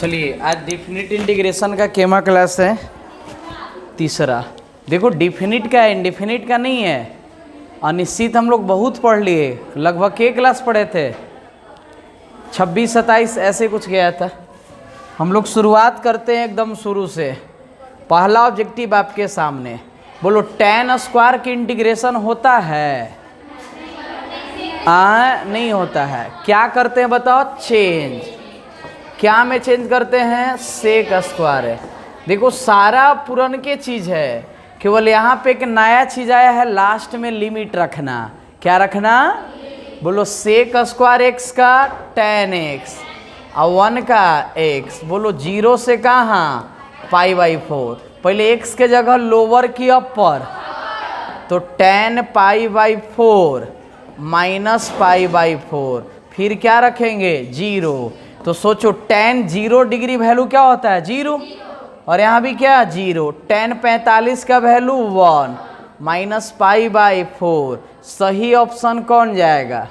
चलिए आज definite integration का केमा क्लास है तीसरा। देखो डिफिनिट का है, इंडिफिनिट का नहीं है। अनिश्चित हम लोग बहुत पढ़ लिए, लगभग के क्लास पढ़े थे 26-27 ऐसे कुछ गया था। हम लोग शुरुआत करते हैं एकदम शुरू से। पहला ऑब्जेक्टिव आपके सामने, बोलो tan स्क्वायर की इंटीग्रेशन होता है? नहीं होता है। क्या करते हैं बताओ? चेंज। क्या में चेंज करते हैं? सेक स्क्वायर है। देखो सारा पुराने चीज़ है, केवल यहाँ पे एक नया चीज़ आया है, लास्ट में लिमिट रखना। क्या रखना? बोलो सेक स्क्वायर एक्स का tan x और 1 का x। बोलो 0 से कहाँ? π/4। पहले x के जगह लोअर की अपर, तो tan π/4 माइनस π/4। फिर क्या रखेंगे? 0। तो सोचो tan 0 डिग्री वैल्यू क्या होता है? 0। और यहाँ भी क्या? 0। tan 45 का वैल्यू 1 माइनस π/4। सही ऑप्शन कौन जाएगा?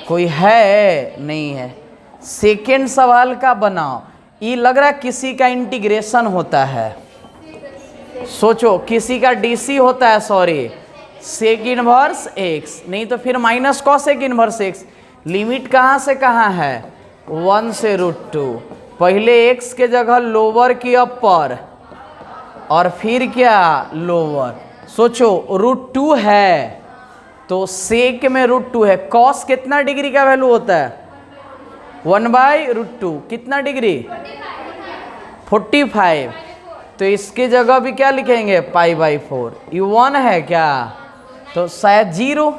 कोई है? नहीं है। सेकेंड सवाल का बनाओ। ये लग रहा है किसी का इंटीग्रेशन होता है। सोचो किसी का डीसी होता है, सॉरी सेक इनवर्स एक्स, नहीं तो फिर minus cosec inverse x. Limit कहाँ से कहाँ है? 1 से √2। पहले x के जगह लोअर की अपर और फिर क्या? लोअर। सोचो √2 है तो सेक में √2 है। कॉस कितना डिग्री का वैल्यू होता है? 1/√2। कितना डिग्री? 45। तो इसके जगह भी क्या लिखेंगे? π/4। ये 1 है क्या? तो शायद 0।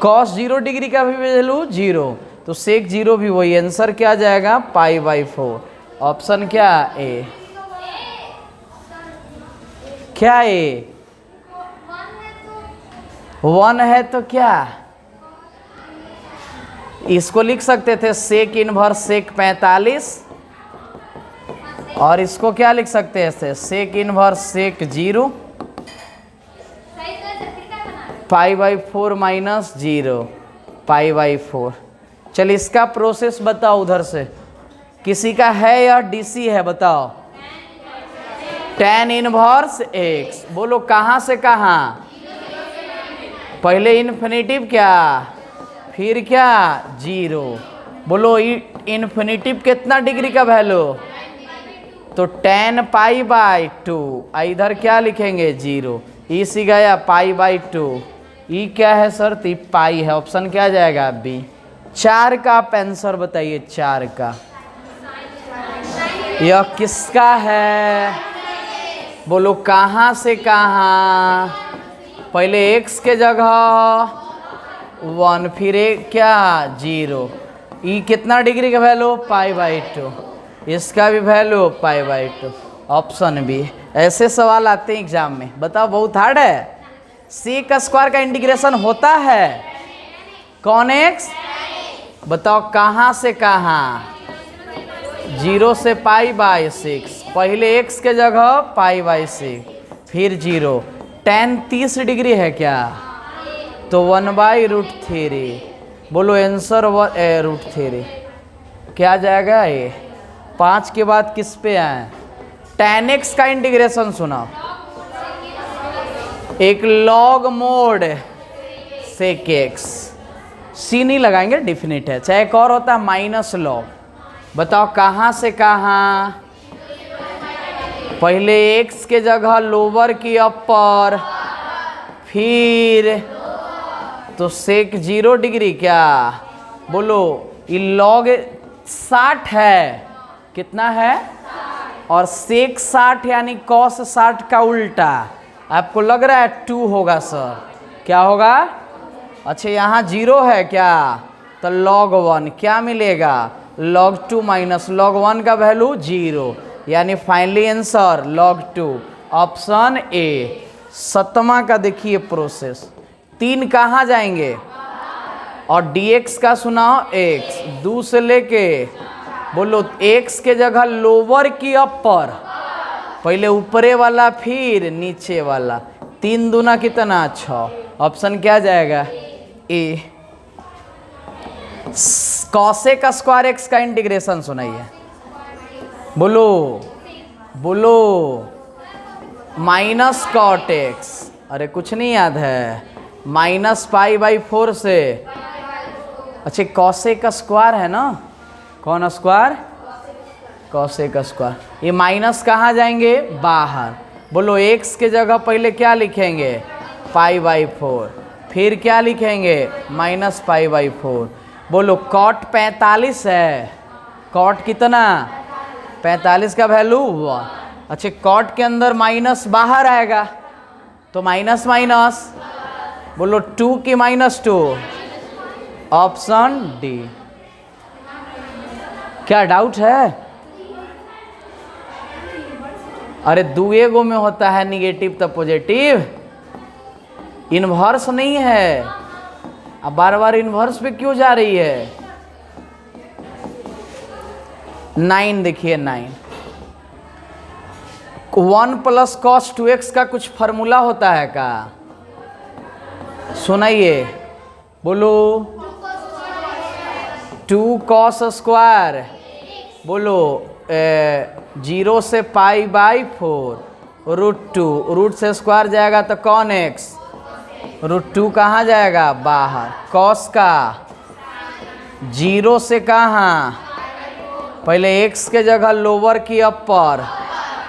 कॉस 0 डिग्री का भी वैल्यू 0, तो सेक 0 भी वही। आंसर क्या जाएगा? π/4। ऑप्शन क्या? ए। क्या ए? 1 है तो क्या? इसको लिख सकते थे सेक इनवर्स सेक 45, और इसको क्या लिख सकते हैं? Sec inverse sec 0 π/4 minus 0 π/4। चलिए इसका प्रोसेस बताओ उधर से। किसी का है या डीसी है? बताओ। tan inverse x। बोलो कहाँ से कहाँ? पहले इन्फिनिटिव क्या, फिर क्या? 0। बोलो इन्फिनिटिव कितना डिग्री का वैल्यू? तो tan π/2। इधर क्या लिखेंगे? 0। ई सी गया π/2। ई क्या है सर? तो पाई है। ऑप्शन क्या जाएगा? बी। 4 का आप आंसर बताइए। 4 का यह किसका है? बोलो कहाँ से कहाँ? पहले x के जगह 1, फिर क्या? 0। ई कितना डिग्री का वैल्यू? π/2। इसका भी वैल्यू π/2। Option B. ऐसे सवाल आते हैं एग्जाम में। बताओ बहुत हार्ड है। सेक स्क्वायर का इंटीग्रेशन होता है? कौन x? बताओ कहाँ से कहाँ? 0 से π/6। पहले x के जगह π/6, फिर 0। tan 30 डिग्री है क्या? तो 1/√3। बोलो आंसर √3 क्या जाएगा? ये 5 के बाद किस पे आए? tan x का इंटीग्रेशन सुनाओ। एक लॉग मोड सेक x। सी नहीं लगाएंगे, डिफिनिट है। चाहे एक और होता है माइनस लॉग। बताओ कहाँ से कहाँ? पहले x के जगह लोअर की अपर, फिर तो सेक 0 डिग्री क्या? बोलो ये लॉग 60 है। कितना है? और सेक 60 यानी कॉस 60 का उल्टा। आपको लग रहा है 2 होगा सर? क्या होगा? अच्छा यहाँ 0 है क्या? तो log 1 क्या मिलेगा? log 2 माइनस log 1 का वैल्यू 0, यानी finally answer log 2। Option A. 7वां का देखिए प्रोसेस। 3 कहाँ जाएंगे? और dx का सुनाओ x। 2 से लेके बोलो x के जगह लोअर की अपर, पहले ऊपरे वाला फिर नीचे वाला। 3 दूना कितना? 6। ऑप्शन क्या जाएगा? ए। कॉसेक स्क्वायर एक्स का इंटीग्रेशन सुनाइए, बोलो बोलो। माइनस कॉट एक्स, अरे कुछ नहीं याद है, -π/4 से। अच्छा कॉसेक स्क्वायर है ना, कौन स्क्वायर? Cosec square. ये माइनस कहाँ जाएंगे? बाहर। बोलो एक्स के जगह पहले क्या लिखेंगे? π/4, फिर क्या लिखेंगे? -π/4। बोलो कॉट 45 है, कॉट कितना? 45 का वैल्यू 1। अच्छा कॉट के अंदर माइनस बाहर आएगा तो माइनस माइनस, बोलो 2 की -2, ऑप्शन डी। क्या डाउट है? अरे दुए गो में होता है निगेटिव तो पॉजिटिव, इन्वर्स नहीं है। अब बार बार इन्वर्स पे क्यों जा रही है? 9 देखिए, 9 1 + cos 2x का कुछ फॉर्मूला होता है का? सुनाइए, बोलो 2 cos स्क्वायर, बोलो 0 से π/4 √2, रूट से स्क्वायर जाएगा तो कौन x, √2 कहाँ जाएगा? बाहर। cos का 0 से कहाँ? पहले x के जगह लोअर की अपर,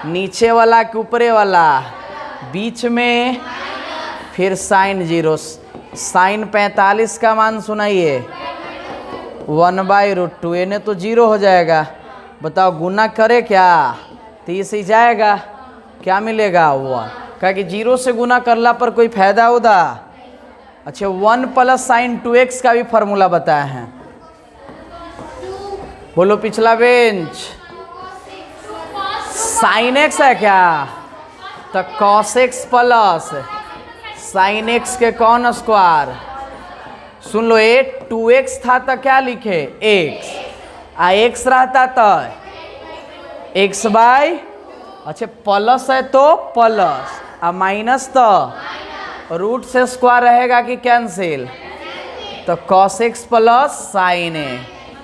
नीचे वाला के ऊपरे वाला, बीच में फिर साइन 0। साइन 45 का मान सुनाइए, 1/√2। इन्हें तो 0 हो जाएगा। बताओ गुना करे क्या? 30 ही जाएगा, क्या मिलेगा? 1। कहा कि 0 से गुना करला पर कोई फायदा होगा? अच्छा 1 + sin 2x का भी फॉर्मूला बताया है, बोलो पिछला बेंच। sin x है क्या? तो cos x plus sin x के कौन स्क्वायर? सुन लो, 2x था तो क्या लिखे? x, आ x रहता तो x बाय, अच्छा प्लस है तो प्लस, आ माइनस तो रूट से स्क्वायर रहेगा कि कैंसिल? तो cos x plus sin a।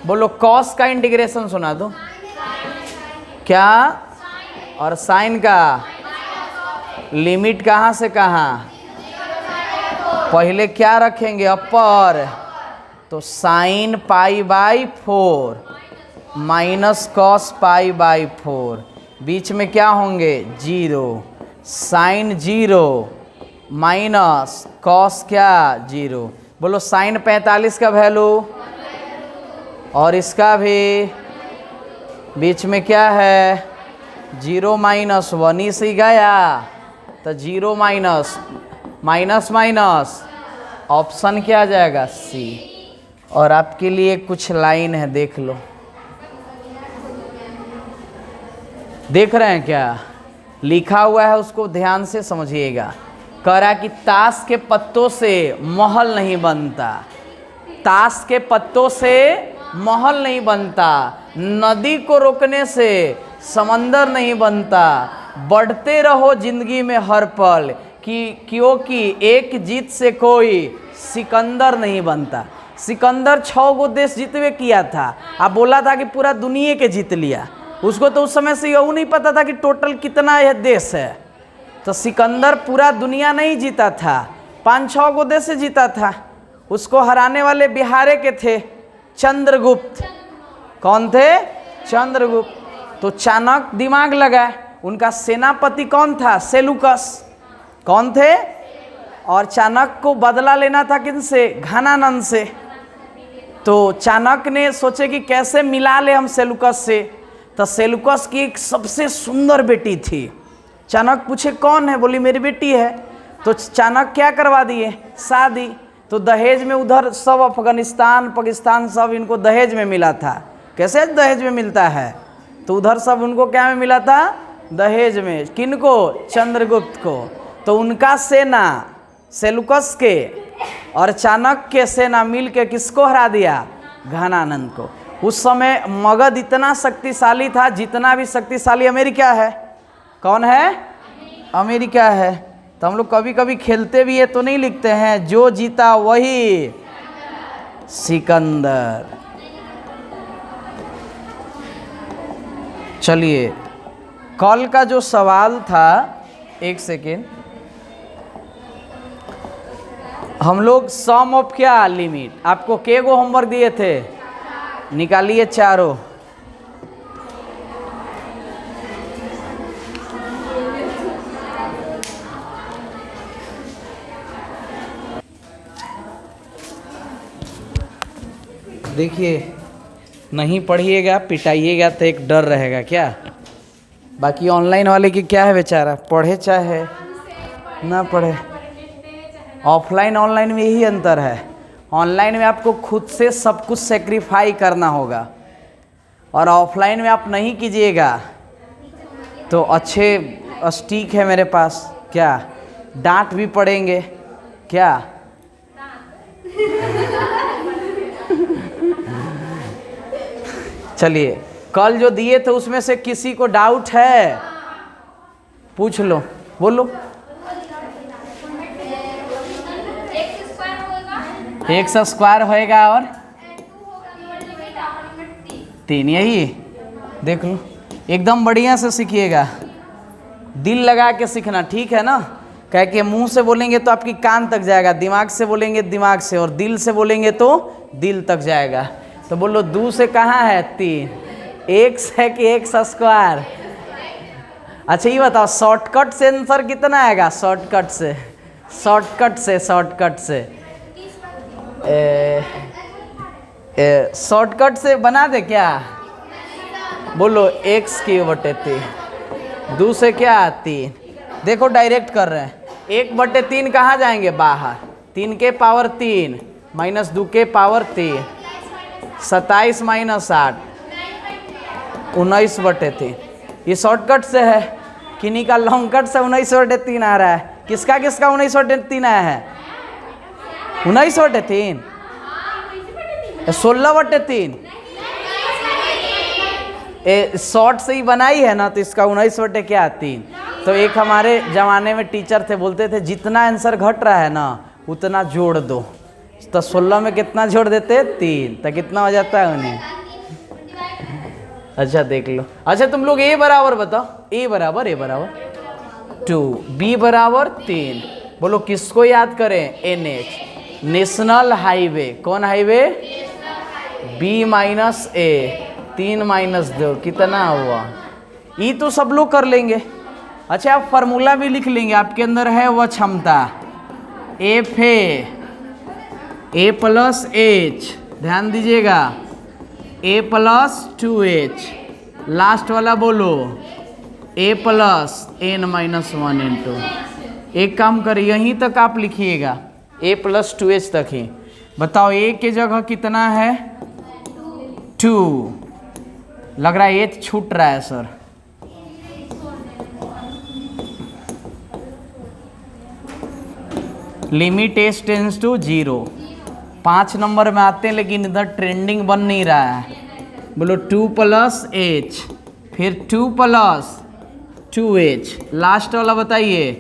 बोलो cos का इंटीग्रेशन सुना दो क्या? और साइन का लिमिट कहाँ से कहाँ? पहले क्या रखेंगे? अपर, तो साइन π/4 माइनस cos π/4, बीच में क्या होंगे? 0, साइन 0 माइनस cos क्या? 0। बोलो साइन 45 का वैल्यू, और इसका भी बीच में क्या है? 0 - 1 ही से गया, तो 0 माइनस माइनस, ऑप्शन क्या आ जाएगा? सी। और आपके लिए कुछ लाइन है, देख लो, देख रहे हैं क्या लिखा हुआ है? उसको ध्यान से समझिएगा। कह रहा कि ताश के पत्तों से महल नहीं बनता, ताश के पत्तों से महल नहीं बनता, नदी को रोकने से समंदर नहीं बनता, बढ़ते रहो जिंदगी में हर पल, क्योंकि एक जीत से कोई सिकंदर नहीं बनता। सिकंदर 6 गो देश जीतवे किया था, आप बोला था कि पूरा दुनिया के जीत लिया। उसको तो उस समय से यही नहीं पता था कि टोटल कितना यह देश है। तो सिकंदर पूरा दुनिया नहीं जीता था, 5-6 गो देश से जीता था। उसको हराने वाले बिहारे के थे, चंद्रगुप्त। कौन थे? चंद्रगुप्त। तो चाणक्य दिमाग लगाए, उनका सेनापति कौन था? सेलुकस। कौन थे? और चाणक्य को बदला लेना था किनसे? घनानंद से। तो चाणक्य ने सोचे कि कैसे मिला ले हम सेलुकस से। तो सेलुकस की एक सबसे सुंदर बेटी थी। चाणक्य पूछे कौन है? बोली मेरी बेटी है। तो चाणक्य क्या करवा दिए? शादी। तो दहेज में उधर सब अफगानिस्तान पाकिस्तान सब इनको दहेज में मिला था। कैसे दहेज में मिलता है? तो उधर सब उनको क्या में मिला था? दहेज में। किनको? चंद्रगुप्त को। तो उनका सेना सेलुकस के और चाणक्य के सेना मिल के किसको हरा दिया? घनानंद को। उस समय मगध इतना शक्तिशाली था जितना भी शक्तिशाली अमेरिका है। कौन है? अमेरिका है। तो हम लोग कभी कभी खेलते भी है तो नहीं लिखते हैं जो जीता वही सिकंदर। चलिए, कल का जो सवाल था, एक सेकेंड, हम लोग सम ऑफ क्या लिमिट, आपको के गो होमवर्क दिए थे, निकालिए चारों। देखिए, नहीं पढ़िएगा पिटाइएगा तो एक डर रहेगा क्या। बाकी ऑनलाइन वाले की क्या है, बेचारा पढ़े चाहे ना पढ़े। ऑफलाइन ऑनलाइन में यही अंतर है, ऑनलाइन में आपको खुद से सब कुछ सेक्रीफाई करना होगा, और ऑफलाइन में आप नहीं कीजिएगा तो अच्छे स्टिक है मेरे पास, क्या डांट भी पड़ेंगे क्या। चलिए, कल जो दिए थे उसमें से किसी को डाउट है, पूछ लो, बोलो। एक्स स्क्वायर होएगा और 3, यही देख लो। एकदम बढ़िया से सीखिएगा, दिल लगा के सीखना, ठीक है ना। कह के मुंह से बोलेंगे तो आपकी कान तक जाएगा, दिमाग से बोलेंगे दिमाग से, और दिल से बोलेंगे तो दिल तक जाएगा। तो बोलो, 2 से कहाँ है 3, एक्स है कि एक्स स्क्वायर। अच्छा ये बताओ, शॉर्टकट से आंसर कितना आएगा, शॉर्टकट से, शॉर्टकट से, शॉर्टकट से, शॉर्टकट से बना दे क्या, बोलो एक्स की बटे 3, 2 से क्या 3, देखो डायरेक्ट कर रहे हैं, 1/3 कहाँ जाएंगे बाहर, 3 के पावर 3 माइनस 2 के पावर 3, 27 माइनस 8, 19/3। ये शॉर्टकट से है, किन्हीं का लॉन्ग कट से 19/3 आ रहा है। किसका किसका 19/3 आया है, 19/3, 16/3, शॉर्ट से ही बनाई है ना, तो इसका 19/3। तो एक हमारे ज़माने में टीचर थे, बोलते थे जितना आंसर घट रहा है ना उतना जोड़ दो। तो 16 में कितना जोड़ देते, 3, तो कितना हो जाता है उन्हें। अच्छा देख लो। अच्छा तुम लोग ए बराबर बताओ, ए बराबर 2, बी बराबर 3, बोलो किसको याद करें, NH, नेशनल हाईवे। कौन हाईवे, बी माइनस ए, 3 माइनस 2 कितना हुआ, ई तो सब लोग कर लेंगे। अच्छा आप फार्मूला भी लिख लेंगे, आपके अंदर है वह क्षमता, एफ है ए प्लस एच, ध्यान दीजिएगा, ए प्लस 2h, लास्ट वाला बोलो ए प्लस n माइनस 1 इंटू। एक काम करिए, यहीं तक आप लिखिएगा, ए प्लस 2h तक ही। बताओ ए के जगह कितना है, 2, लग रहा है h छूट रहा है sir. Limit h tends to 0, 5 number में आते हैं, लेकिन इधर ट्रेंडिंग बन नहीं रहा है। बोलो 2 प्लस h, फिर 2 प्लस 2h, लास्ट वाला बताइए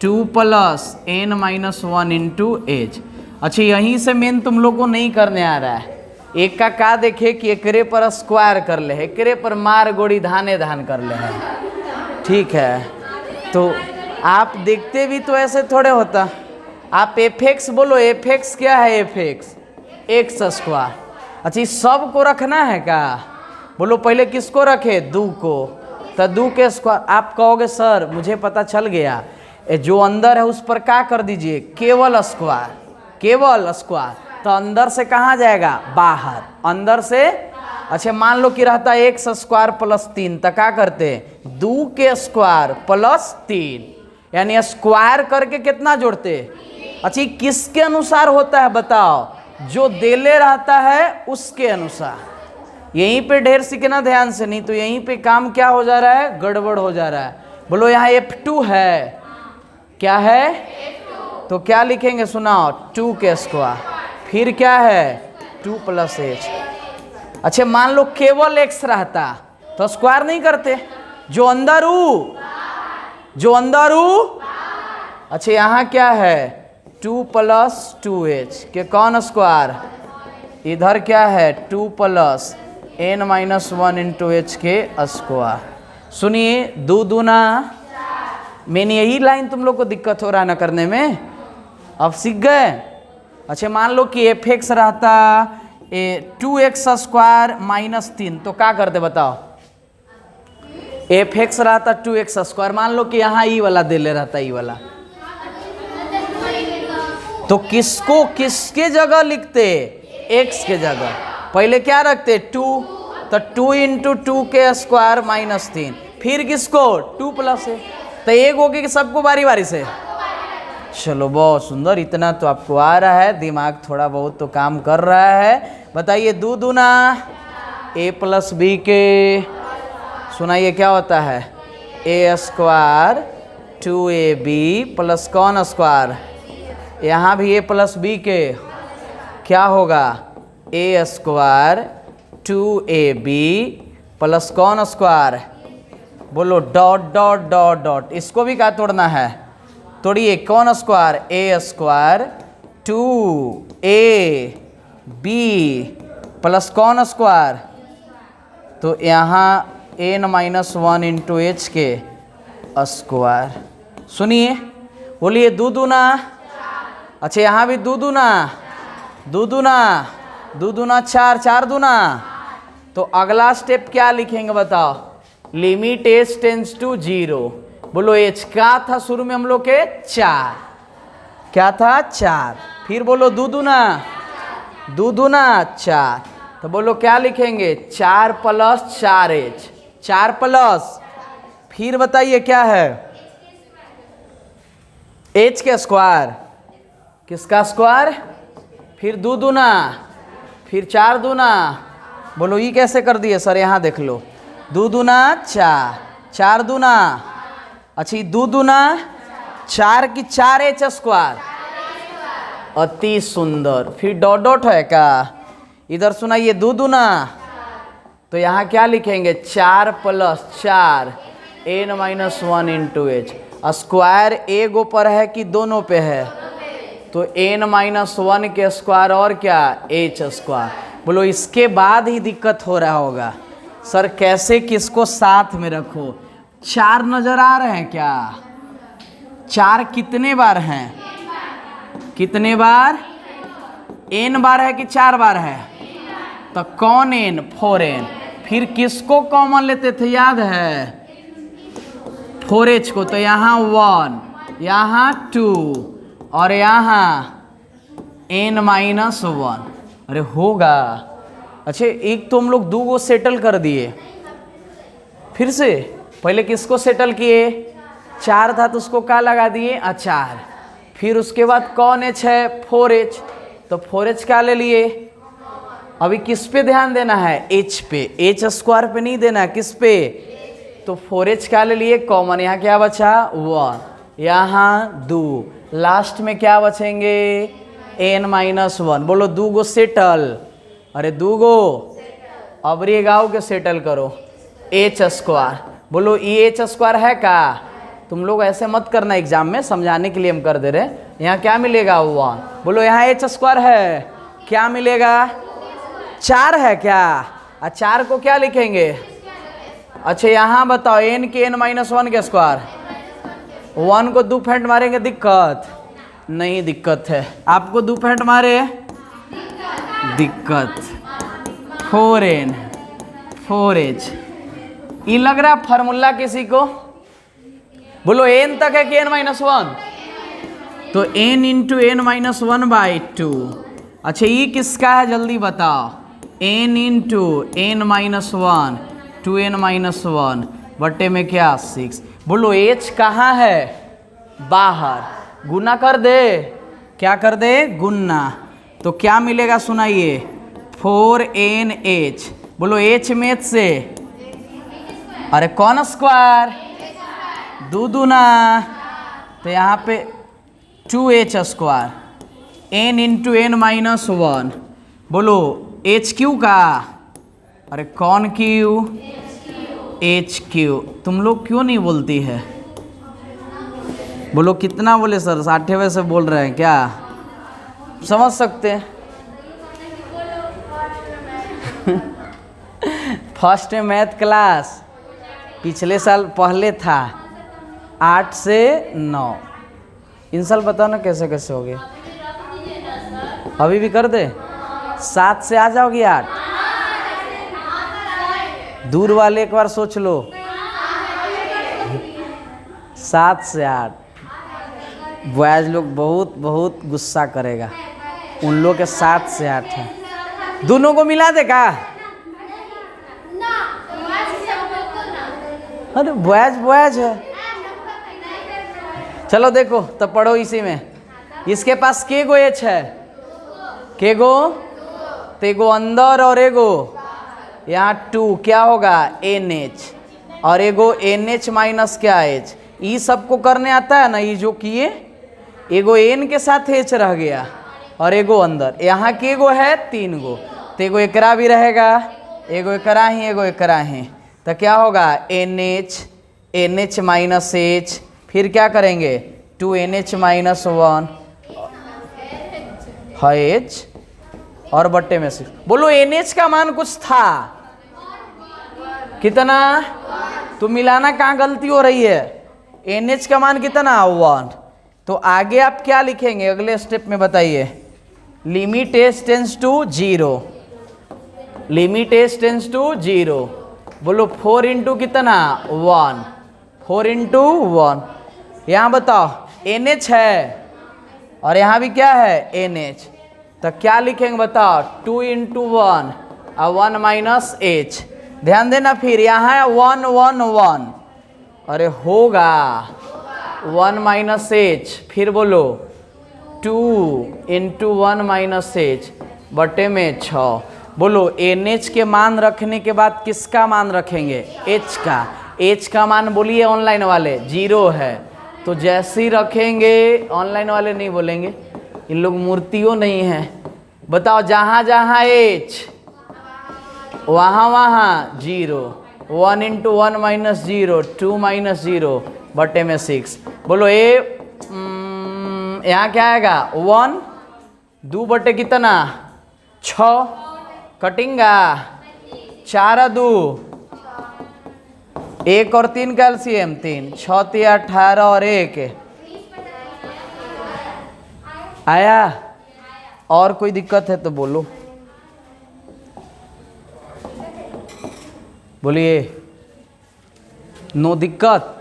2 plus n minus 1 into h। अच्छा यहीं से मेन तुम लोग को नहीं करने आ रहा है, एक का देखे कि एकरे पर स्क्वायर कर ले, एकरे पर मार गोड़ी धाने धान कर ले है, ठीक है। तो आप देखते भी तो ऐसे थोड़े होता, आप एफ बोलो, एफ क्या है, एफ एक्स स्क्वायर। अच्छा इस सब को रखना है क्या, बोलो पहले किसको रखे, 2 को, तो 2 के स्क्वायर। आप कहोगे सर मुझे पता चल गया, जो अंदर है उस पर क्या कर दीजिए, केवल स्क्वायर, केवल स्क्वायर। तो अंदर से कहाँ जाएगा, बाहर, अंदर से। अच्छा मान लो कि रहता है एक्स स्क्वायर प्लस 3, तो क्या करते, 2 के स्क्वायर प्लस 3, यानी स्क्वायर करके कितना जोड़ते। अच्छा किसके अनुसार होता है बताओ, जो देले रहता है उसके अनुसार। यहीं पे ढेर सीखना ध्यान से, नहीं तो यहीं पे काम क्या हो जा रहा है, गड़बड़ हो जा रहा है। बोलो यहाँ F2 है, क्या है, तो क्या लिखेंगे सुनाओ, 2 के स्क्वायर, फिर क्या है 2 प्लस h। अच्छा मान लो केवल x रहता तो स्क्वायर नहीं करते, जो अंदर ऊ, जो अंदर ऊ। अच्छा यहाँ क्या है 2 प्लस 2h के कौन स्क्वायर, इधर क्या है 2 plus n minus 1 into H के स्क्वायर। सुनिए 2 दूना, मैंने यही लाइन तुम लोग को दिक्कत हो रहा है ना करने में, अब सीख गए। अच्छा मान लो कि एफ एक्स रहता 2x स्क्वायर माइनस 3, तो क्या करते बताओ। एफ एक्स रहता 2x स्क्वायर, मान लो कि यहाँ ई वाला दे ले रहता, ई वाला, तो किसको किसके जगह लिखते, x के जगह पहले क्या रखते 2, तो 2 इंटू 2 के स्क्वायर माइनस 3, फिर किसको 2 प्लस है, तो एक होगी कि सबको बारी बारी से। चलो बहुत सुंदर, इतना तो आपको आ रहा है, दिमाग थोड़ा बहुत तो काम कर रहा है। बताइए 2 दूना a प्लस बी के, सुनाइए क्या होता है a स्क्वायर 2ab प्लस कौन स्क्वायर, यहाँ भी a प्लस बी के क्या होगा a स्क्वायर 2ab प्लस कौन स्क्वायर, बोलो डॉट डॉट डॉट डॉट, इसको भी क्या तोड़ना है, तोड़िए कौन square a square 2ab plus कौन स्क्वायर, तो यहाँ n माइनस 1 इंटू एच के स्क्वायर। सुनिए बोलिए 2 दूना, अच्छा यहाँ भी 2 दूना 2 दूना 2 दूना 4, 4 दूना, तो अगला स्टेप क्या लिखेंगे बताओ, लिमिट एच टेंस टू 0। बोलो एच क्या था शुरू में हम लोग के 4, क्या था 4, फिर बोलो 2 दूना 2 दूना 4, तो बोलो क्या लिखेंगे 4 प्लस 4h, 4 प्लस, फिर बताइए क्या है h के स्क्वायर, किसका स्क्वायर, फिर 2 दूना, फिर 4 दूना, बोलो ये कैसे कर दिए सर, यहाँ देख लो 2 दूना 4, 4 दूना, अच्छा 2 दूना 4 की 4h स्क्वायर, अति सुंदर, फिर डॉट डॉट है क्या, इधर सुनाइए 2 दूना, तो यहाँ क्या लिखेंगे 4 plus 4 n minus 1 into H, square एक पर है कि दोनों पे है, तो n माइनस 1 के स्क्वायर और क्या h स्क्वायर। बोलो इसके बाद ही दिक्कत हो रहा होगा सर कैसे किसको साथ में रखो, 4 नजर आ रहे हैं क्या, 4 कितने बार हैं, कितने बार, n बार है कि 4 बार है, तो कौन n 4n, फिर किसको कॉमन लेते थे याद है 4h को, तो यहाँ 1, यहाँ 2 और यहाँ n माइनस 1, अरे होगा। अच्छा एक तो हम लोग 2 को सेटल कर दिए, फिर से पहले किसको सेटल किए, 4 था तो उसको क्या लगा दिए 4, फिर उसके बाद कौन h है 4h, तो 4h क्या ले लिए, अभी किस पे ध्यान देना है h पे, h स्क्वायर पे नहीं देना, किस पे, तो 4h क्या ले लिए कॉमन, यहाँ क्या बचा 1, यहाँ 2, लास्ट में क्या बचेंगे n माइनस 1, बोलो 2 गो सेटल, अरे 2 गो, अब रे गाँव के सेटल करो h स्क्वायर, बोलो ये h स्क्वायर है का, तुम लोग ऐसे मत करना एग्जाम में, समझाने के लिए हम कर दे रहे, यहाँ क्या मिलेगा 1, बोलो यहाँ h स्क्वायर है, क्या मिलेगा 4 है क्या, 4 को क्या लिखेंगे, अच्छा यहाँ बताओ n के n माइनस 1 के स्क्वायर, 1 को 2 फेंट मारेंगे दिक्कत नहीं, दिक्कत है आपको 2 फेंट मारे दिक्कत, 4n 4h, ये लग रहा फार्मूला किसी को, बोलो n तक है कि n माइनस 1, तो n into n minus 1 by 2, अच्छा ये किसका है जल्दी बताओ, n into n minus 1 2n minus 1 बट्टे में क्या 6, बोलो h कहाँ है बाहर, गुना कर दे, क्या कर दे गुना, तो क्या मिलेगा सुनाइए 4nh, बोलो h में से, अरे कौन स्क्वायर 2 दूना, तो यहाँ पे 2h square, n into n minus 1, बोलो h क्यू का, अरे कौन क्यू h क्यू, तुम लोग क्यों नहीं बोलती है, बोलो कितना बोले सर 60वें से बोल रहे हैं क्या, समझ सकते हैं फर्स्ट में मैथ क्लास पिछले साल पहले था 8 से 9। इन साल बताओ ना कैसे कैसे हो गए। अभी भी कर दे। 7 से आ जाओगी 8। दूर वाले एक बार सोच लो। 7 से 8। बॉयज लोग बहुत बहुत गुस्सा करेगा। उन लोग के 7 से 8 है। दोनों को मिला दे का? अरे बॉयज बॉयज है। चलो देखो तब पढ़ो इसी में। इसके पास के गो एच है? के गो? तेगो अंदर और एगो यहाँ 2 क्या होगा? NH और एगो NH माइनस क्या H। ये सबको करने आता है ना। ये जो किए एगो N के साथ H रह गया और एगो अंदर। यहाँ के गो है? 3 गो। तो एगो एकरा भी रहेगा, एगो एकरा ही, एगो एकरा ही। तो क्या होगा? NH minus H। फिर क्या करेंगे? 2NH माइनस 1 है H और बट्टे में से बोलो NH का मान कुछ था कितना? तो मिलाना कहाँ गलती हो रही है? NH का मान कितना? 1। तो आगे आप क्या लिखेंगे अगले स्टेप में बताइए? Limit H tends to 0। Limit H tends to 0। बोलो 4 इंटू कितना? 1। 4 इंटू 1। यहाँ बताओ NH है और यहाँ भी क्या है? NH। तो क्या लिखेंगे बताओ? 2 इंटू 1 और 1 माइनस H। ध्यान देना। फिर यहाँ है 1 1 1। अरे होगा 1 माइनस H। फिर बोलो 2 इंटू 1 माइनस H बटे में 6। बोलो NH के मान रखने के बाद किसका मान रखेंगे? H का। H का मान बोलिए ऑनलाइन वाले 0 है। तो जैसे ही रखेंगे, ऑनलाइन वाले नहीं बोलेंगे, इन लोग मूर्तियों नहीं है। बताओ जहाँ जहाँ H वहाँ वहाँ 0। 1 इंटू 1 माइनस 0 2 माइनस 0 बटे में 6। बोलो यहाँ क्या आएगा? 1 2 बटे कितना? 6 कटिंगा 4 2 1 और 3 कैल्शियम 3 6 3 18 और 1 आया। और कोई दिक्कत है तो बोलो, बोलिए। नो दिक्कत।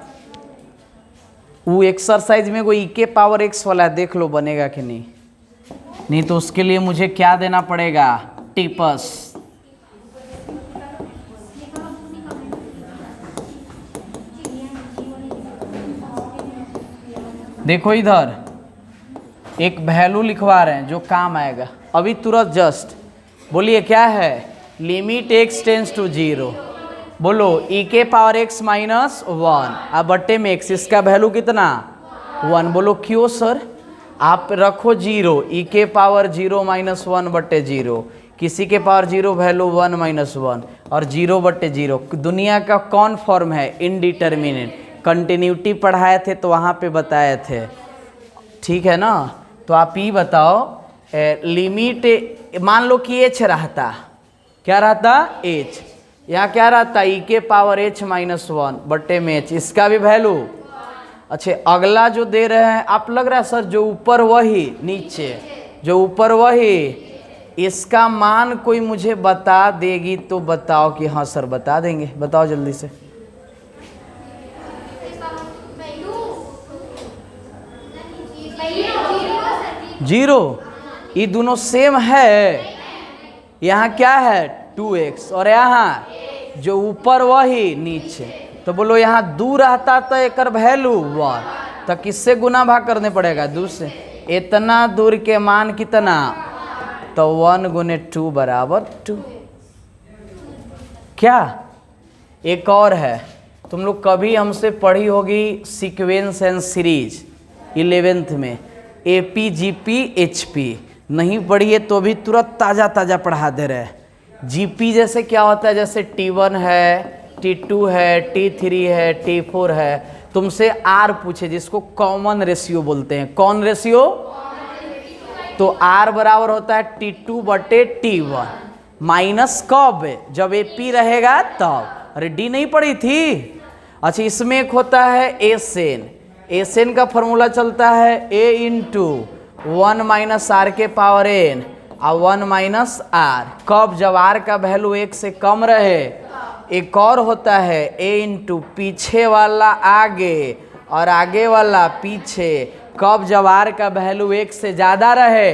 वो एक्सरसाइज में कोई के पावर x वाला है, देख लो बनेगा कि नहीं। नहीं तो उसके लिए मुझे क्या देना पड़ेगा? टिप्स। देखो इधर एक वैल्यू लिखवा रहे हैं जो काम आएगा अभी तुरंत जस्ट। बोलिए क्या है? Limit x tends to 0। बोलो e के पावर x माइनस 1 अब बट्टे में x। इसका वैल्यू कितना? 1। बोलो क्यों सर? आप रखो 0 e के पावर 0 माइनस 1 बट्टे 0। किसी के पावर 0 वैल्यू 1 माइनस 1 और 0 बट्टे 0। दुनिया का कौन फॉर्म है? इनडिटर्मिनेट। कंटिन्यूटी पढ़ाए थे तो वहाँ पे बताए थे, ठीक है ना। तो आप ये बताओ लिमिट मान लो कि h रहता, क्या रहता? h। यहाँ क्या रहता? e के पावर h माइनस 1 बट्टे में h। इसका भी वैल्यू। अच्छा अगला जो दे रहे हैं आप, लग रहा है सर जो ऊपर वही नीचे, जो ऊपर वही, इसका मान कोई मुझे बता देगी तो बताओ कि हाँ सर बता देंगे। बताओ जल्दी से। जीरो। ये दोनों सेम है। यहाँ क्या है? 2x और यहाँ जो ऊपर वही नीचे। तो बोलो यहाँ 2 रहता तो एक वैल्यू 1। तो किससे गुना भाग करने पड़ेगा? 2 से। इतना दूर के मान कितना? तो 1 गुने 2 बराबर 2। क्या? एक और है, तुम लोग कभी हमसे पढ़ी होगी सीक्वेंस एंड सीरीज 11th में, AP GP HP। नहीं पढ़िए तो भी तुरंत ताज़ा ताज़ा पढ़ा दे रहे हैं। GP जैसे क्या होता है? जैसे T1 है, T2 है, T3 है, T4 है। तुमसे R पूछे जिसको कॉमन रेशियो बोलते हैं। कौन रेशियो? तो R बराबर होता है T2 बटे T1। माइनस कब? जब AP रहेगा तब। अरे डी नहीं पड़ी थी? अच्छा, इसमें एक होता है एसेन। एसेन का फॉर्मूला चलता है A इंटू 1 माइनस आर के पावर n और 1 माइनस आर। कब? जब r का वैल्यू 1 से कम रहे। एक और होता है A इंटू पीछे वाला आगे और आगे वाला पीछे। कब? जब r का वैल्यू 1 से ज़्यादा रहे।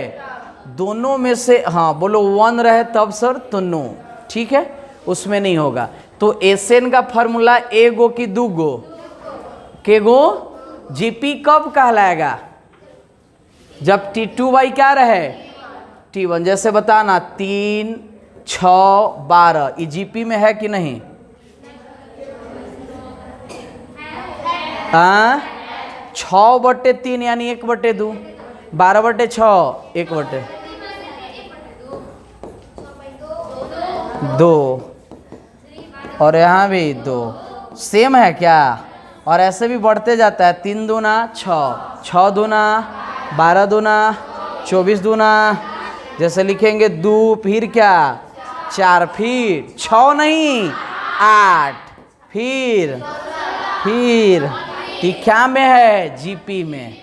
दोनों में से, हाँ बोलो 1 रहे तब सर तो नो, ठीक है, उसमें नहीं होगा। तो एसएन का फॉर्मूला ए गो की दू गो के गो। जीपी कब कहलाएगा? जब T2 क्या रहे? T1। जैसे बताना 3, 6, 12 ये जीपी में है कि नहीं? 6/3 यानी 1/2, 12/6 1/2 और यहाँ भी 2 सेम है क्या? और ऐसे भी बढ़ते जाता है। 3 दूना 6, 6 दूना 12 दूना 24 दूना। जैसे लिखेंगे 2 फिर क्या 4 फिर 6 नहीं 8 फिर तो क्या में है? जीपी में।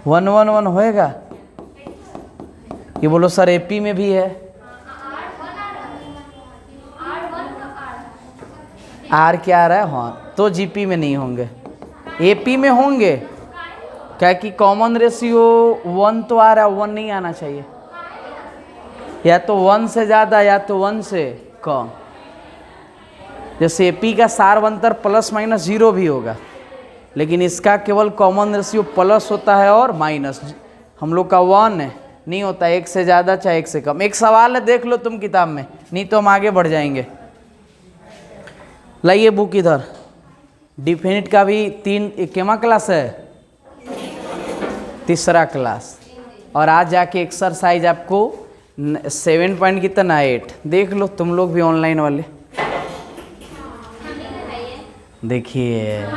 1 होएगा? ये बोलो सर एपी में भी है। आर क्या आ रहा है? हाँ, तो जीपी में नहीं होंगे, एपी में होंगे। क्या कि कॉमन रेशियो 1 तो आ रहा है, 1 नहीं आना चाहिए। या तो 1 से ज़्यादा या तो 1 से कम। जैसे एपी का सारवंतर ±0 भी होगा, लेकिन इसका केवल कॉमन रेशियो प्लस होता है और माइनस। हम लोग का 1 नहीं होता, 1 से ज़्यादा चाहे 1 से कम। एक सवाल है, देख लो तुम किताब में, नहीं तो हम आगे बढ़ जाएंगे। लाइए बुक इधर। डिफिनिट का भी 3 केमा क्लास है? तीसरा क्लास। और आज जाके एक्सरसाइज आपको 7 पॉइंट कितना 8 देख लो तुम लोग भी ऑनलाइन वाले। देखिए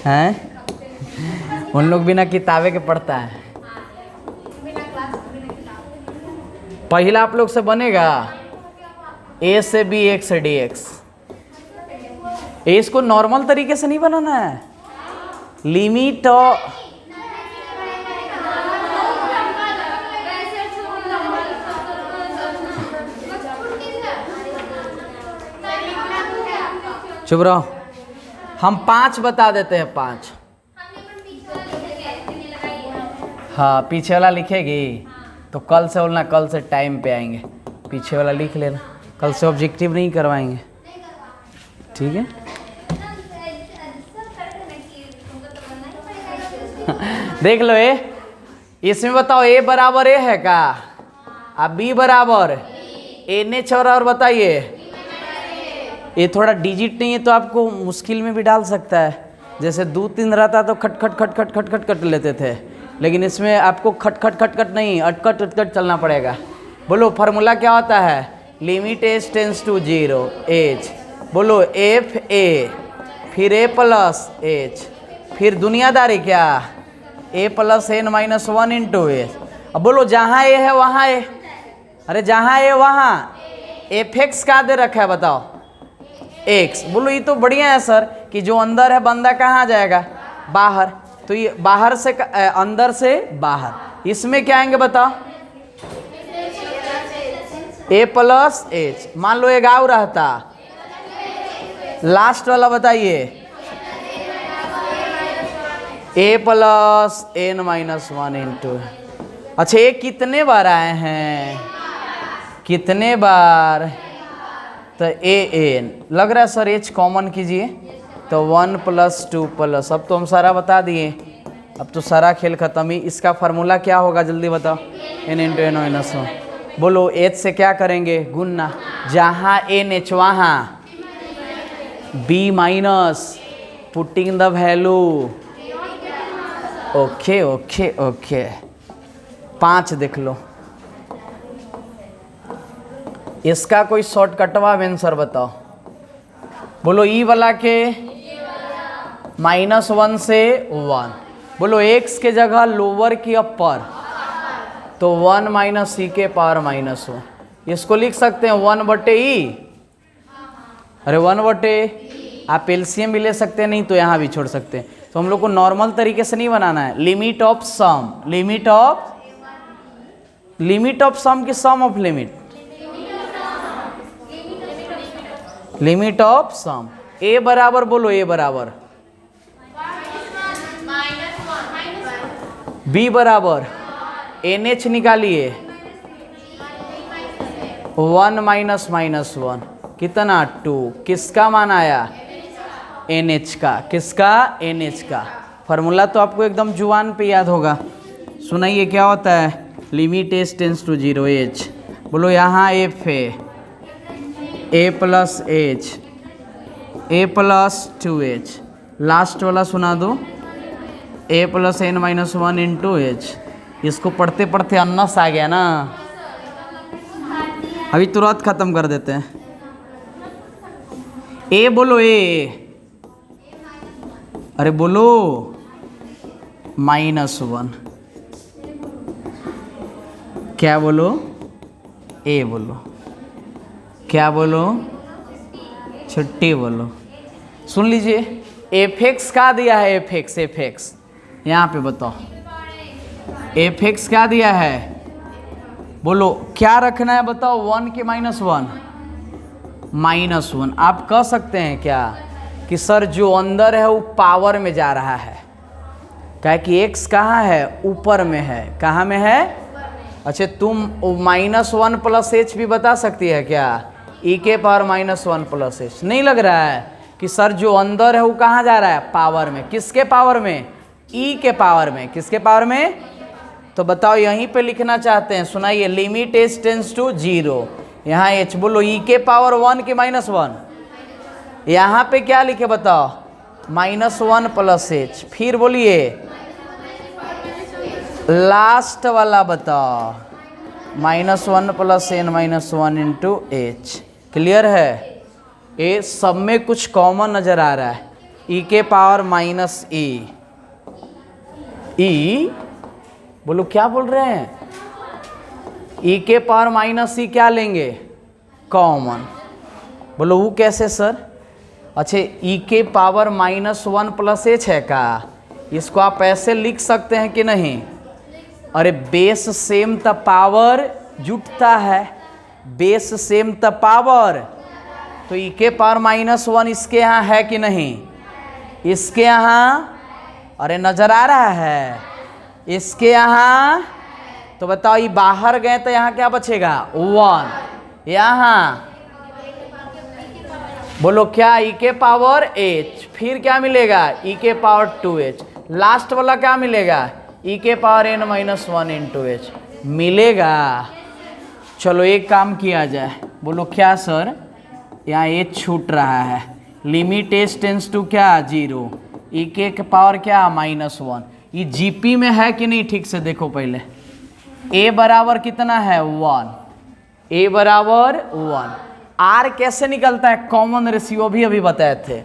हैं, उन लोग बिना किताबे के पढ़ता है। पहला आप लोग से बनेगा ए से बी एक्स से डी एक्स। इसको नॉर्मल तरीके से नहीं बनाना है, लिमिट चुप रहो। हम 5 बता देते हैं, 5। हाँ, पीछे वाला लिखेगी तो कल से बोलना, कल से टाइम पे आएंगे। पीछे वाला लिख लेना, कल से ऑब्जेक्टिव नहीं करवाएंगे, ठीक है? देख लो ए, इसमें बताओ ए बराबर ए है का? अब बी बराबर ए ने छोड़ा। और बताइए, ये थोड़ा डिजिट नहीं है तो आपको मुश्किल में भी डाल सकता है। जैसे 2 3 रहता तो खट खट खट खट खट खट खट लेते थे, लेकिन इसमें आपको खट खट खट खट नहीं, अटकट अटकट चलना पड़ेगा। बोलो फार्मूला क्या होता है? Limit as tends to 0 as. बोलो एफ ए फिर ए प्लस एच, फिर दुनियादारी क्या A plus N minus 1 into H. अब बोलो जहाँ ए है वहाँ ए, अरे जहाँ ए वहाँ एफ एक्स का दे रखा है बताओ एक्स। बोलो ये तो बढ़िया है सर कि जो अंदर है बंदा कहाँ जाएगा? बाहर। तो ये बाहर से अंदर से बाहर, इसमें क्या आएंगे बताओ? ए प्लस एच। मान लो एक आउ रहता, लास्ट वाला बताइए ए प्लस एन माइनस 1 इंटू। अच्छा, ये कितने बार आए हैं? कितने बार? तो ए एन लग रहा है सर, एच कॉमन कीजिए तो 1 + 2 +। अब तो हम सारा बता दिए, अब तो सारा खेल खत्म ही। इसका फार्मूला क्या होगा जल्दी बताओ? N into n minus 1। बोलो एच से क्या करेंगे? गुणना। जहाँ एन एच वहाँ b minus, putting the value. Okay okay okay. 5 देख लो। इसका कोई शॉर्टकटवा आंसर बताओ। बोलो ई वाला के -1 से 1। बोलो x के जगह लोअर की अपर, तो 1 माइनस ई के पावर माइनस 1। इसको लिख सकते हैं 1/e। अरे 1/, आप एलसीएम भी ले सकते हैं, नहीं तो यहाँ भी छोड़ सकते हैं। तो हम लोग को नॉर्मल तरीके से नहीं बनाना है। Limit of sum, limit of sum की sum of limit, limit of sum. A बराबर, बोलो ए बराबर, बी बराबर, NH निकालिए 1 माइनस माइनस 1 कितना 2। किसका मान आया? NH का। किसका? NH का। फॉर्मूला तो आपको एकदम जुबान पे याद होगा। सुनाइए क्या होता है? Limit h tends to 0 h। बोलो यहाँ f है a plus h, a plus 2h। Last वाला सुना दो, a plus n minus 1 into h। इसको पढ़ते पढ़ते अन्नस आ गया ना, अभी तुरंत खत्म कर देते हैं। ए बोलो ए, अरे बोलो -1। क्या बोलो? ए बोलो। क्या बोलो? छुट्टी बोलो। सुन लीजिए, एफ क्या दिया है? एफ यहाँ पे बताओ, एफ क्या दिया है? बोलो क्या रखना है बताओ? 1 के -1, -1। आप कह सकते हैं क्या कि सर जो अंदर है वो पावर में जा रहा है, क्या कि x कहाँ है? ऊपर में है। कहाँ में है? अच्छा, तुम -1 प्लस h भी बता सकती है क्या? e के पावर -1 प्लस h। नहीं लग रहा है कि सर जो अंदर है वो कहाँ जा रहा है? पावर में। किसके पावर में? e के पावर में। किसके पावर में? तो बताओ यहीं पे लिखना चाहते हैं, सुनाइए। लिमिट h टेंस टू 0, यहाँ h। बोलो e के पावर 1 के -1, यहाँ पे क्या लिखे बताओ? -1 प्लस h। फिर बोलिए लास्ट वाला बताओ, -1 plus n -1 into h। Clear है? ये सब में कुछ कॉमन नजर आ रहा है। e के पावर -e, e बोलो क्या बोल रहे हैं? e के पावर -e क्या लेंगे? कॉमन। बोलो वो कैसे सर? अच्छा, e के पावर -1 प्लस h है का? इसको आप ऐसे लिख सकते हैं कि नहीं? अरे बेस सेम त पावर जुटता है, बेस सेम त पावर। तो e के पावर -1 इसके यहाँ है कि नहीं? इसके यहाँ, अरे नजर आ रहा है? इसके यहाँ। तो बताओ ये बाहर गए तो यहाँ क्या बचेगा? 1। यहाँ बोलो क्या? e के पावर h। फिर क्या मिलेगा? e के पावर 2h। लास्ट वाला क्या मिलेगा? e के पावर n -1 इंटू h मिलेगा। चलो एक काम किया जाए। बोलो क्या सर? यहाँ h छूट रहा है। लिमिट h टेंस टू क्या? 0, e के पावर क्या? -1। ये जीपी में है कि नहीं? ठीक से देखो पहले। a बराबर कितना है? 1। a बराबर 1। r कैसे निकलता है? कॉमन रेशियो भी अभी बताए थे।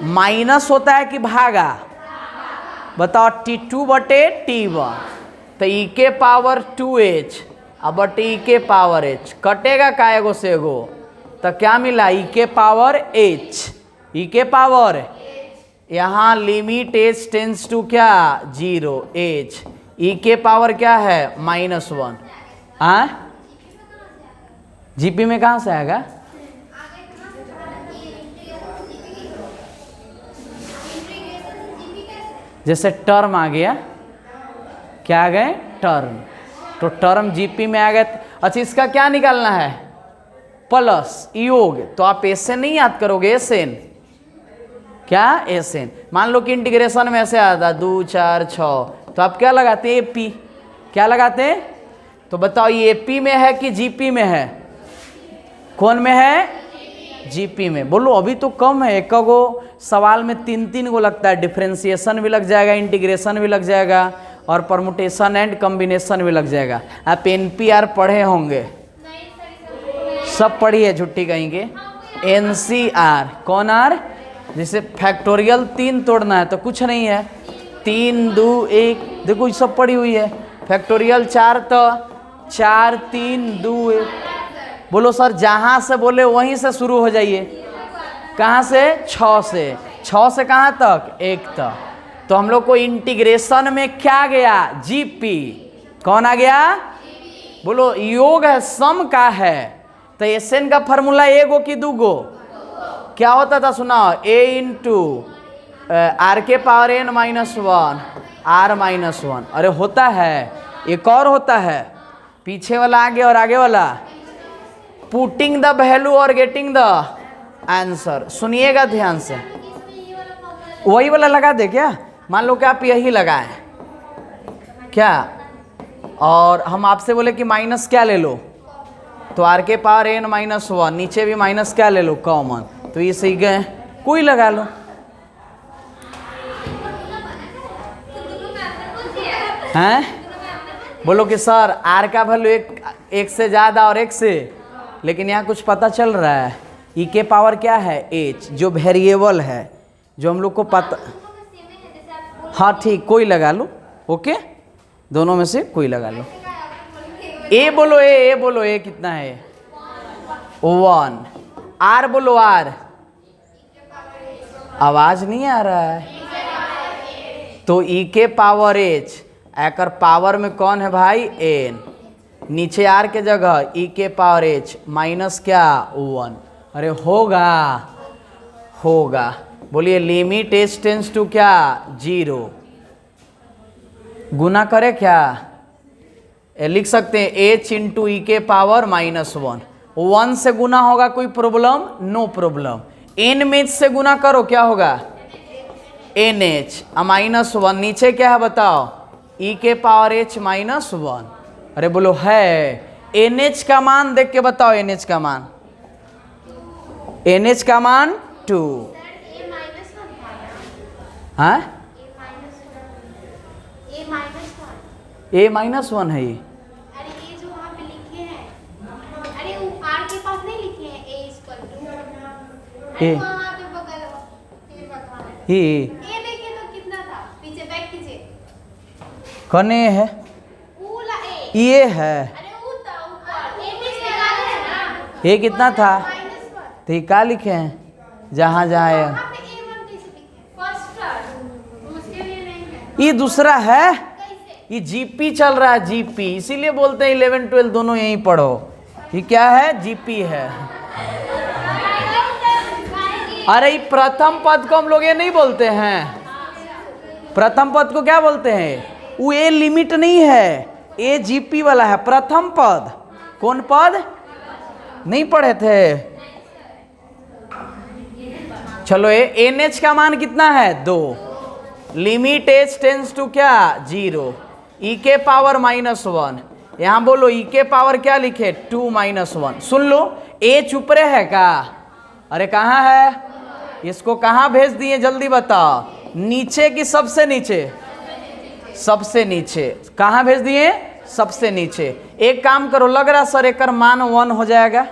माइनस होता है कि भागा? बताओ T2/T1। तो e के पावर 2h अब e के पावर h कटेगा का एगो से एगो, तो क्या मिला? e के पावर h। e के पावर, यहाँ लिमिट h टेंस टू क्या? 0 h। e के पावर क्या है? -1। हाँ, जीपी में कहाँ से आएगा? जैसे टर्म आ गया, क्या आ गए? टर्म। तो टर्म जीपी में आ गए। अच्छा, इसका क्या निकालना है? प्लस योग। तो आप एसएन नहीं याद करोगे? एसएन क्या? एसएन। मान लो कि इंटीग्रेशन में ऐसे आता 2 4 6, तो आप क्या लगाते हैं? एपी। क्या लगाते हैं? तो बताओ ये एपी में है कि जीपी में है? कौन में है? जीपी में। बोलो अभी तो कम है, एक गो सवाल में 3 गो लगता है। डिफरेंशिएशन भी लग जाएगा, इंटीग्रेशन भी लग जाएगा, और परमुटेशन एंड कॉम्बिनेशन भी लग जाएगा। आप एनपीआर पढ़े होंगे, सब पढ़िए, छुट्टी कहेंगे। एनसीआर कौन आर? जैसे फैक्टोरियल 3 तोड़ना है तो कुछ नहीं है, 3 2 1, देखो ये सब पड़ी हुई है। फैक्टोरियल 4 तो 4 3 2 1। बोलो सर, जहाँ से बोले वहीं से शुरू हो जाइए। कहाँ से? 6 से। 6 से कहाँ तक? 1 तक। तो हम लोग को इंटीग्रेशन में क्या गया? जीपी। कौन आ गया? बोलो, योग है, सम का है। तो एसएन का फॉर्मूला एगो की दूगो? क्या होता था सुनाओ? ए इंटू आर के power n minus 1 r minus 1। अरे होता है, एक और होता है, पीछे वाला आगे और आगे वाला, पुटिंग द वैल्यू और गेटिंग द आंसर। सुनिएगा ध्यान से, वही वाला लगा दे क्या? मान लो कि आप यही लगाएं क्या, और हम आपसे बोले कि माइनस क्या ले लो, तो आर के पावर एन माइनस 1, नीचे भी माइनस क्या ले लो? कॉमन। तो ये सही गए, कोई लगा लो। हैं? बोलो कि सर आर का वैल्यू एक से ज़्यादा और एक से, लेकिन यहाँ कुछ पता चल रहा है। ई के पावर क्या है? एच, जो वेरिएबल है, जो हम लोग को पता। हाँ ठीक, कोई लगा लो। ओके, दोनों में से कोई लगा लो। ए बोलो, ए बोलो, ए कितना है? 1। आर बोलो, आर। आवाज नहीं आ रहा है। तो ई के पावर एच, एकर पावर में कौन है भाई? एन। नीचे आर के जगह ई के पावर एच माइनस क्या? 1। अरे होगा, होगा। बोलिए, लिमिट एच टेंस टू क्या? 0। गुना करे क्या? लिख सकते हैं एच इंटू ई के पावर माइनस 1। 1 से गुना होगा, कोई प्रॉब्लम? No problem. एन में से गुना करो, क्या होगा? N h minus 1। नीचे क्या है बताओ? ई के पावर एच माइनस 1। अरे बोलो है। एन एच का मान देख के बताओ, एन एच का मान, एन एच का मान 2। हाँ, ए माइनस 1 है ये। अरे ये जो वहाँ पे लिखे हैं, अरे वो आर के पास नहीं लिखे हैं ए इक्वल टू, अरे वहाँ पे बगल ये देखिए तो कितना था, पीछे बैक कीजिए। कौन है? ऊला ए, ये है। अरे ऊ था ऊपर, ए बीच में डाले है ना। ये कितना था? -1। तो ये क्या लिखे हैं? जहाँ जहाँ है वहाँ पे A1 कैसे लिखे? फर्स्ट टर्म उसके लिए नहीं है। ये दूसरा है, कैसे? ये जीपी चल रहा है, जीपी। इसीलिए बोलते हैं 11 12 दोनों यहीं पढ़ो। ये क्या है? जीपी है। अरे प्रथम पद को हम लोग ये नहीं बोलते हैं। प्रथम पद को क्या बोलते हैं? वो ए लिमिट नहीं है, ए जीपी वाला है। प्रथम पद कौन पद? नहीं पढ़े थे? चलो, एन एच का मान कितना है? 2। लिमिट एच टेंस टू क्या? 0। ई के पावर माइनस 1। यहां बोलो ई के पावर क्या लिखे? 2 माइनस 1। सुन लो, एच ऊपरे है का? अरे कहाँ है? इसको कहाँ भेज दिए जल्दी बताओ? नीचे की सबसे नीचे? सबसे नीचे। कहाँ भेज दिए? सबसे नीचे। एक काम करो, लग रहा सर एकर मान 1 हो जाएगा,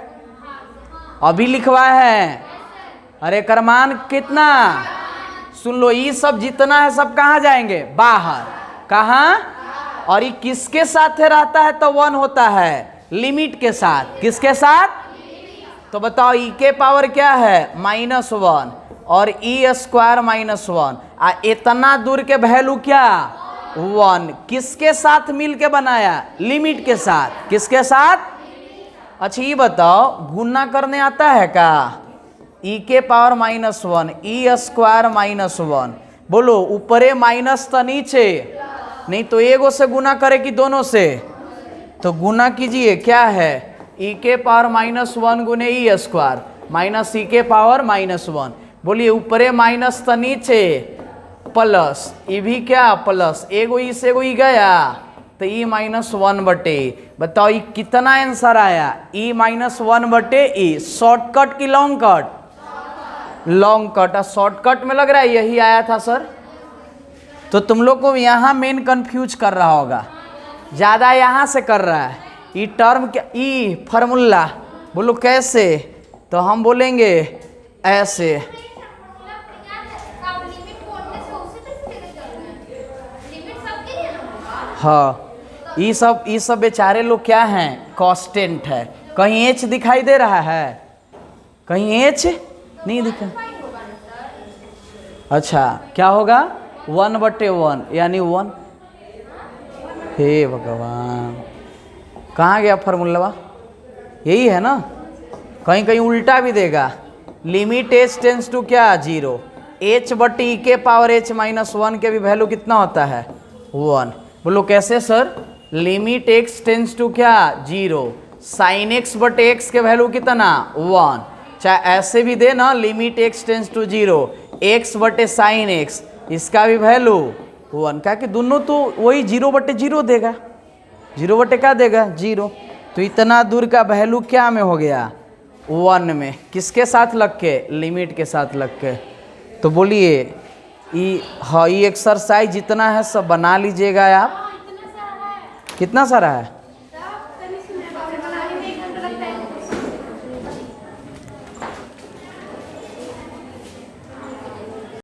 अभी लिखवा है। अरे एकर मान कितना? सुन लो, ये सब जितना है सब कहाँ जाएंगे? बाहर। कहाँ? और ये किसके साथ रहता है तो 1 होता है? लिमिट के साथ। किसके साथ? तो बताओ, ई के पावर क्या है? -1 और ई स्क्वायर -1। इतना दूर के वैल्यू क्या? 1। किसके साथ मिल के बनाया? लिमिट के साथ। किसके साथ? अच्छा ये बताओ, गुना करने आता है का? ई के पावर -1 ई स्क्वायर -1। बोलो, ऊपरे माइनस तो नीचे नहीं, तो एगो से गुना करे कि दोनों से? तो गुना कीजिए, क्या है? ई के पावर -1 गुने ई स्क्वायर माइनस ई के पावर -1। बोलिए, ऊपरे माइनस तो नीचे प्लस, ये भी क्या? प्लस। एगो ई से एगो ई गया, तो ई -1 बटे। बताओ ये कितना आंसर आया? ई -1 बटे ई। शॉर्टकट की long cut? Long cut. Shortcut में लग रहा है यही आया था सर। तो तुम लोग को यहाँ मेन कंफ्यूज कर रहा होगा, ज़्यादा यहाँ से कर रहा है। ई टर्म क्या? ई फार्मूला। बोलो कैसे? तो हम बोलेंगे ऐसे। हाँ, ये सब बेचारे लोग क्या हैं, कांस्टेंट है। कहीं एच दिखाई दे रहा है, कहीं एच नहीं दिखा। अच्छा क्या होगा, 1/1 यानी 1। हे भगवान, कहाँ गया फॉर्मूला, यही है ना, कहीं कहीं उल्टा भी देगा। लिमिट एच टेंस टू क्या, 0। h/e⁻h-1 के भी वैल्यू कितना होता है, 1। बोलो कैसे sir, limit x tends to क्या, 0, साइन x/x के वैल्यू कितना, 1। चाहे ऐसे भी दे ना, limit x tends to 0, x/sin x, इसका भी वैल्यू 1। क्या कि दोनों तो वही 0/0 देगा, 0 क्या देगा, 0। तो इतना दूर का वैल्यू क्या में हो गया, 1 में। किसके साथ लग के, लिमिट के साथ लग के। तो बोलिए हाँ, ये एक्सरसाइज जितना है सब बना लीजिएगा आप। इतना सारा है। कितना सारा है,